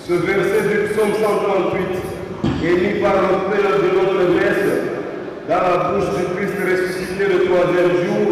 Ce verset du psaume 138 est mis par l'auteur de notre messe dans la bouche du Christ ressuscité le troisième jour,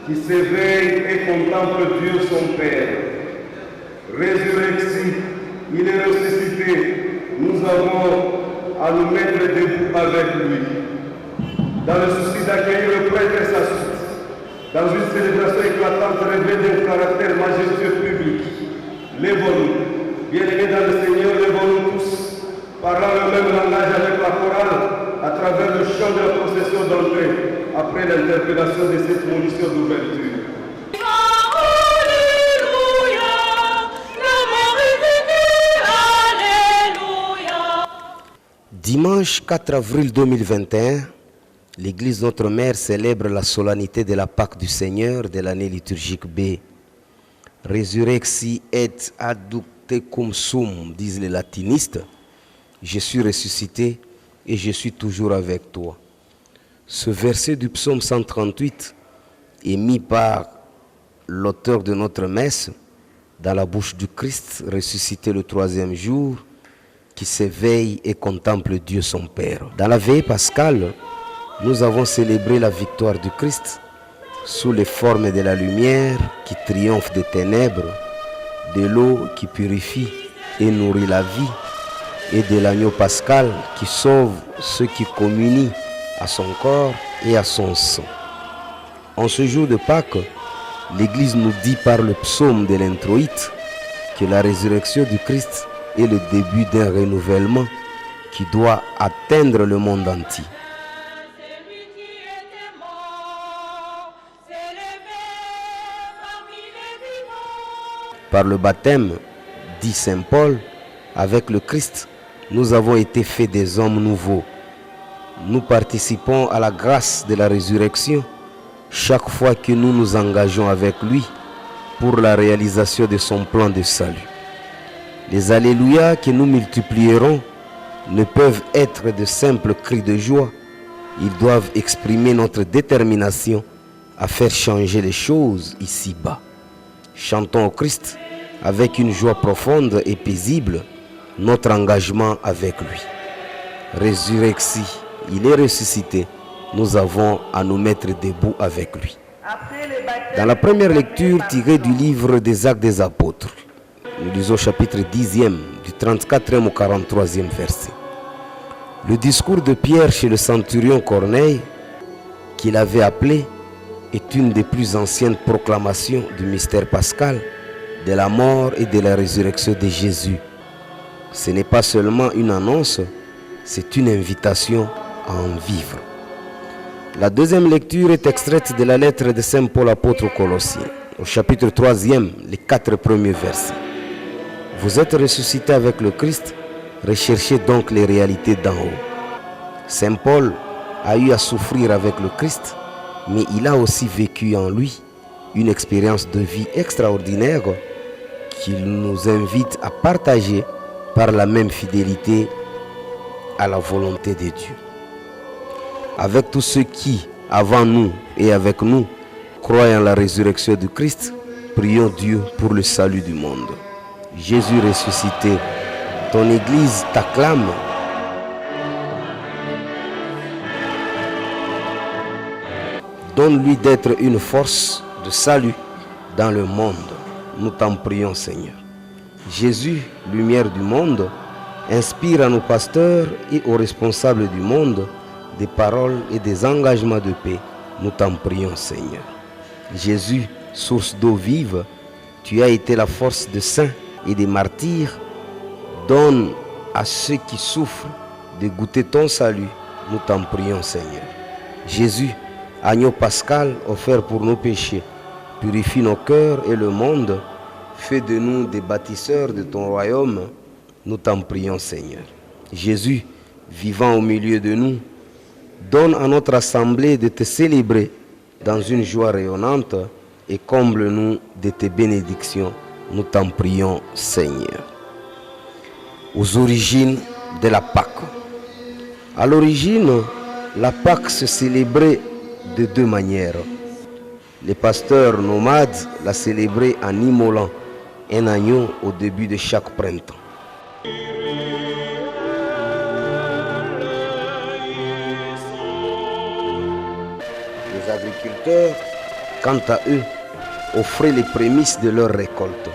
qui s'éveille et contemple Dieu son Père. Résurrection, il est ressuscité, nous avons à nous mettre debout avec lui. Dans le souci d'accueillir le prêtre et sa suite, dans une célébration éclatante révélée d'un caractère majestueux public, lèvons-nous, bien-aimés dans le Seigneur, lèvons-nous tous, parlant le même langage avec la chorale, à travers le chant de la procession d'entrée, après l'interpellation de cette munition d'ouverture. Dimanche 4 avril 2021, l'Église Notre-Mère célèbre la solennité de la Pâque du Seigneur de l'année liturgique B. Resurrexi et adductecum sum, disent les latinistes. Je suis ressuscité et je suis toujours avec toi. Ce verset du psaume 138 est mis par l'auteur de notre messe dans la bouche du Christ ressuscité le troisième jour, qui s'éveille et contemple Dieu son Père. Dans la veillée pascale, nous avons célébré la victoire du Christ sous les formes de la lumière qui triomphe des ténèbres, de l'eau qui purifie et nourrit la vie, et de l'agneau pascal qui sauve ceux qui communient à son corps et à son sang. En ce jour de Pâques, l'Église nous dit par le psaume de l'introïte que la résurrection du Christ est le début d'un renouvellement qui doit atteindre le monde entier. Par le baptême, dit Saint Paul, avec le Christ, nous avons été faits des hommes nouveaux. Nous participons à la grâce de la résurrection chaque fois que nous nous engageons avec lui pour la réalisation de son plan de salut. Les Alléluia que nous multiplierons ne peuvent être de simples cris de joie. Ils doivent exprimer notre détermination à faire changer les choses ici-bas. Chantons au Christ avec une joie profonde et paisible notre engagement avec lui. Résurrexi, il est ressuscité, nous avons à nous mettre debout avec lui. Dans la première lecture tirée du livre des Actes des Apôtres, nous lisons au chapitre 10e, du 34e au 43e verset. Le discours de Pierre chez le centurion Corneille, qu'il avait appelé, est une des plus anciennes proclamations du mystère pascal, de la mort et de la résurrection de Jésus. Ce n'est pas seulement une annonce, c'est une invitation à en vivre. La deuxième lecture est extraite de la lettre de Saint Paul apôtre aux Colossiens, au chapitre 3e, les 4 premiers versets. Vous êtes ressuscités avec le Christ, recherchez donc les réalités d'en haut. Saint Paul a eu à souffrir avec le Christ, mais il a aussi vécu en lui une expérience de vie extraordinaire qu'il nous invite à partager par la même fidélité à la volonté de Dieu. Avec tous ceux qui, avant nous et avec nous, croient en la résurrection du Christ, prions Dieu pour le salut du monde. Jésus ressuscité, ton Église t'acclame. Donne-lui d'être une force de salut dans le monde. Nous t'en prions, Seigneur. Jésus, lumière du monde, inspire à nos pasteurs et aux responsables du monde des paroles et des engagements de paix. Nous t'en prions, Seigneur. Jésus, source d'eau vive, tu as été la force des saints et des martyrs. Donne à ceux qui souffrent de goûter ton salut. Nous t'en prions, Seigneur. Jésus, agneau pascal offert pour nos péchés, purifie nos cœurs et le monde. Fais de nous des bâtisseurs de ton royaume. Nous t'en prions, Seigneur. Jésus, vivant au milieu de nous, donne à notre assemblée de te célébrer dans une joie rayonnante et comble-nous de tes bénédictions. Nous t'en prions, Seigneur. Aux origines de la Pâque. À l'origine, la Pâque se célébrait de deux manières. Les pasteurs nomades la célébraient en immolant un agneau au début de chaque printemps. agriculteurs, quant à eux, offraient les prémices de leur récolte.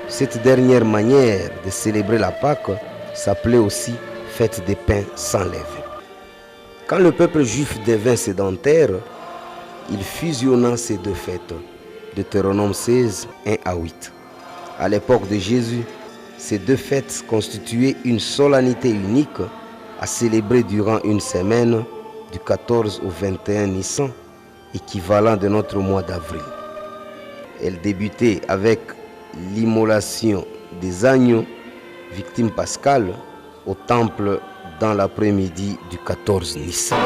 Cette dernière manière de célébrer la Pâque s'appelait aussi fête des pains sans levain. Quand le peuple juif devint sédentaire, il fusionna ces deux fêtes, Deutéronome 16, 1 à 8. À l'époque de Jésus, ces deux fêtes constituaient une solennité unique à célébrer durant une semaine du 14 au 21 Nissan, équivalent de notre mois d'avril. Elle débutait avec l'immolation des agneaux, victimes pascales, au temple dans l'après-midi du 14 Nissan.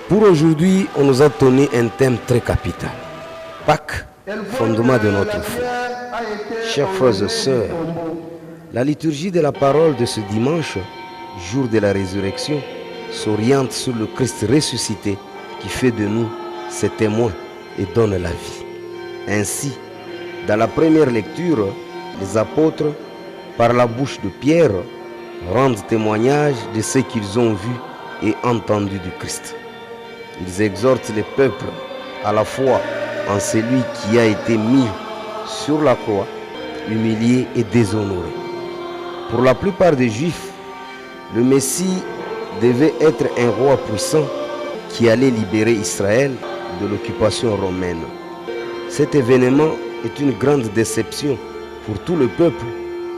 Pour aujourd'hui, on nous a donné un thème très capital. Pâques, fondement de notre foi. Chers frères et sœurs, la liturgie de la parole de ce dimanche, jour de la résurrection, s'oriente sur le Christ ressuscité qui fait de nous ses témoins et donne la vie. Ainsi, dans la première lecture, les apôtres, par la bouche de Pierre, rendent témoignage de ce qu'ils ont vu et entendu du Christ. Ils exhortent le peuple à la foi en celui qui a été mis sur la croix, humilié et déshonoré. Pour la plupart des Juifs, le Messie devait être un roi puissant qui allait libérer Israël de l'occupation romaine. Cet événement est une grande déception pour tout le peuple.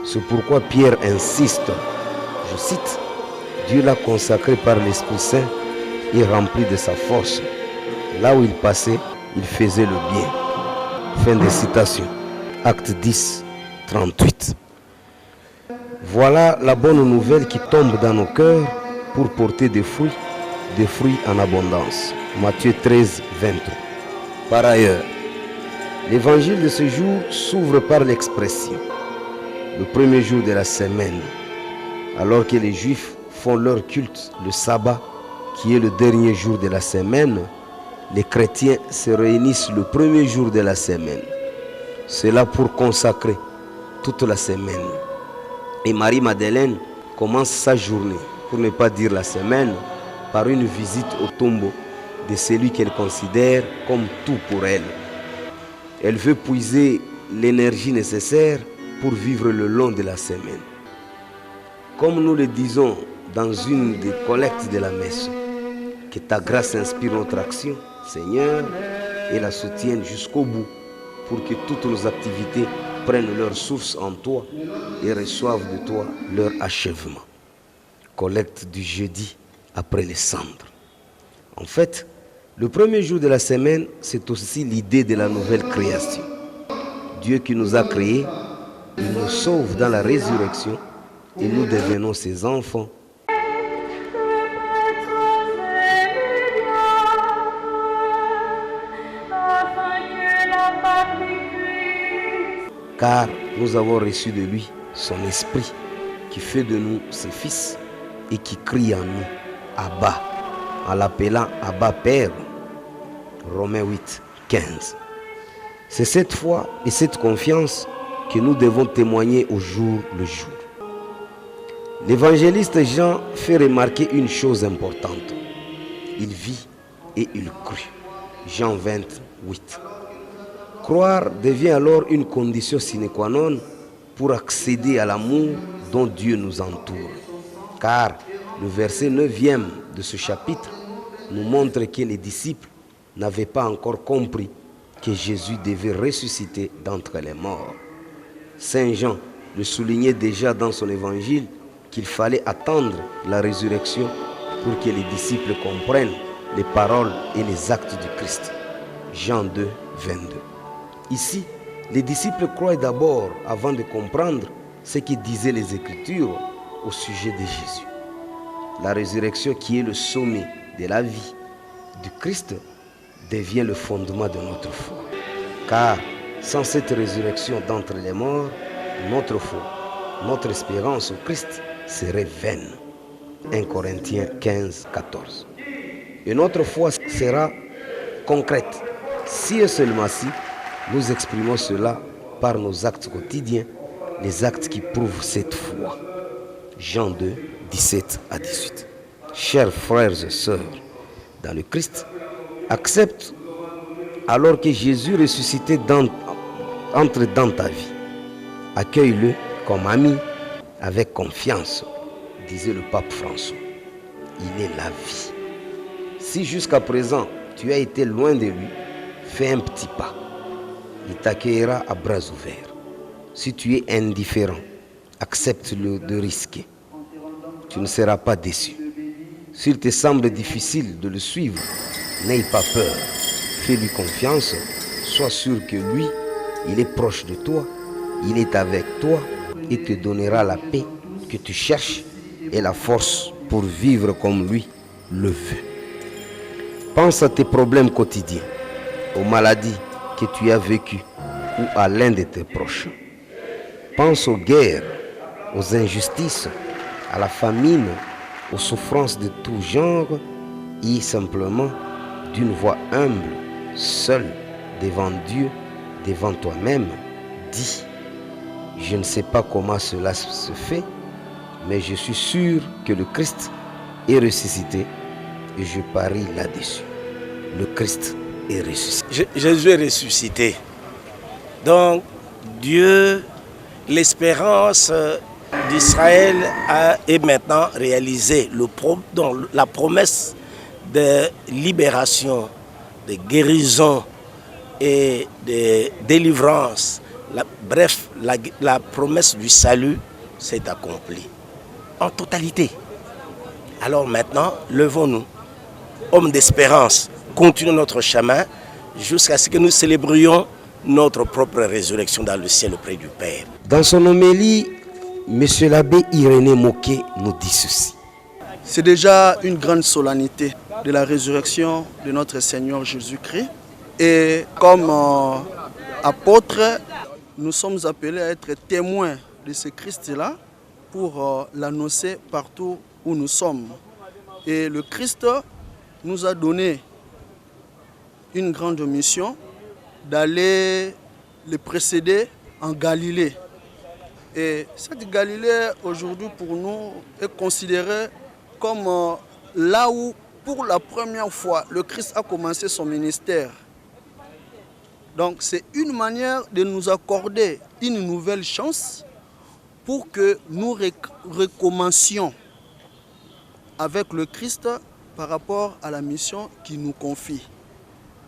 C'est pourquoi Pierre insiste, je cite, « Dieu l'a consacré par l'Esprit Saint et rempli de sa force. Là où il passait, il faisait le bien. » Fin de citation. Acte 10, 38. Voilà la bonne nouvelle qui tombe dans nos cœurs pour porter des fruits en abondance. Matthieu 13, 23. Par ailleurs, l'évangile de ce jour s'ouvre par l'expression « le premier jour de la semaine », alors que les Juifs font leur culte le sabbat, qui est le dernier jour de la semaine. Les chrétiens se réunissent le premier jour de la semaine. Cela pour consacrer toute la semaine. Et Marie-Madeleine commence sa journée, pour ne pas dire la semaine, par une visite au tombeau de celui qu'elle considère comme tout pour elle. Elle veut puiser l'énergie nécessaire pour vivre le long de la semaine. Comme nous le disons dans une des collectes de la messe, que ta grâce inspire notre action, Seigneur, et la soutienne jusqu'au bout, pour que toutes nos activités prennent leur source en toi et reçoivent de toi leur achèvement. Collecte du jeudi après les cendres. En fait, le premier jour de la semaine, c'est aussi l'idée de la nouvelle création. Dieu qui nous a créés, il nous sauve dans la résurrection et nous devenons ses enfants. Car nous avons reçu de lui son esprit qui fait de nous ses fils et qui crie en nous Abba, en l'appelant Abba Père. Romains 8, 15. C'est cette foi et cette confiance que nous devons témoigner au jour le jour. L'évangéliste Jean fait remarquer une chose importante. Il vit et il crut. Jean 20, 8. Croire devient alors une condition sine qua non pour accéder à l'amour dont Dieu nous entoure. Car le verset 9e de ce chapitre nous montre que les disciples n'avaient pas encore compris que Jésus devait ressusciter d'entre les morts. Saint Jean le soulignait déjà dans son évangile qu'il fallait attendre la résurrection pour que les disciples comprennent les paroles et les actes du Christ. Jean 2, 22. Ici, les disciples croient d'abord avant de comprendre ce que disaient les Écritures au sujet de Jésus. La résurrection qui est le sommet de la vie du Christ devient le fondement de notre foi. Car sans cette résurrection d'entre les morts, notre foi, notre espérance au Christ serait vaine. 1 Corinthiens 15, 14. Et notre foi sera concrète Si et seulement si, nous exprimons cela par nos actes quotidiens, les actes qui prouvent cette foi. Jean 2, 17 à 18. Chers frères et sœurs dans le Christ, accepte alors que Jésus ressuscité entre dans ta vie. Accueille-le comme ami avec confiance, disait le pape François. Il est la vie. Si jusqu'à présent tu as été loin de lui, fais un petit pas. Il t'accueillera à bras ouverts. Si tu es indifférent, accepte-le de risquer. Tu ne seras pas déçu. S'il te semble difficile de le suivre, n'aie pas peur. Fais-lui confiance. Sois sûr que lui, il est proche de toi. Il est avec toi et te donnera la paix que tu cherches et la force pour vivre comme lui le veut. Pense à tes problèmes quotidiens, aux maladies que tu as vécues ou à l'un de tes proches. Pense aux guerres, aux injustices, à la famine, aux souffrances de tout genre et simplement d'une voix humble, seule, devant Dieu, devant toi-même, dis: je ne sais pas comment cela se fait, mais je suis sûr que le Christ est ressuscité et je parie là-dessus. Le Christ est ressuscité. Jésus est ressuscité. Donc Dieu, l'espérance d'Israël est maintenant réalisée. Donc, la promesse de libération, de guérison et de délivrance, la promesse du salut s'est accomplie en totalité. Alors maintenant, levons-nous, hommes d'espérance, continuons notre chemin jusqu'à ce que nous célébrions notre propre résurrection dans le ciel auprès du Père. Dans son homélie, M. l'abbé Irénée Moquet nous dit ceci. C'est déjà une grande solennité de la résurrection de notre Seigneur Jésus-Christ. Et comme apôtres, nous sommes appelés à être témoins de ce Christ-là pour l'annoncer partout où nous sommes. Et le Christ nous a donné une grande mission d'aller le précéder en Galilée. Et cette Galilée, aujourd'hui, pour nous, est considérée comme là où, pour la première fois, le Christ a commencé son ministère. Donc, c'est une manière de nous accorder une nouvelle chance pour que nous recommencions avec le Christ par rapport à la mission qu'il nous confie.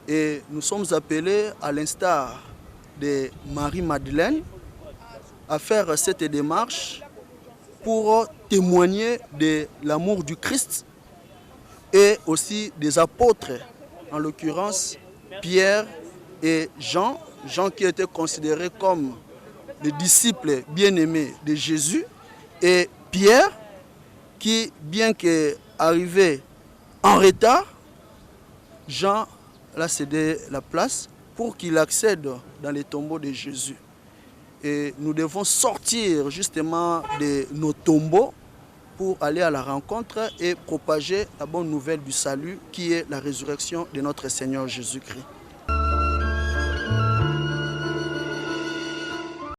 Et nous sommes appelés, à l'instar de Marie-Madeleine, à faire cette démarche pour témoigner de l'amour du Christ et aussi des apôtres, en l'occurrence Pierre et Jean, Jean qui était considéré comme le disciple bien-aimé de Jésus, et Pierre qui, bien qu'arrivé en retard, Jean l'a cédé la place pour qu'il accède dans les tombeaux de Jésus. Et nous devons sortir justement de nos tombeaux pour aller à la rencontre et propager la bonne nouvelle du salut qui est la résurrection de notre Seigneur Jésus-Christ.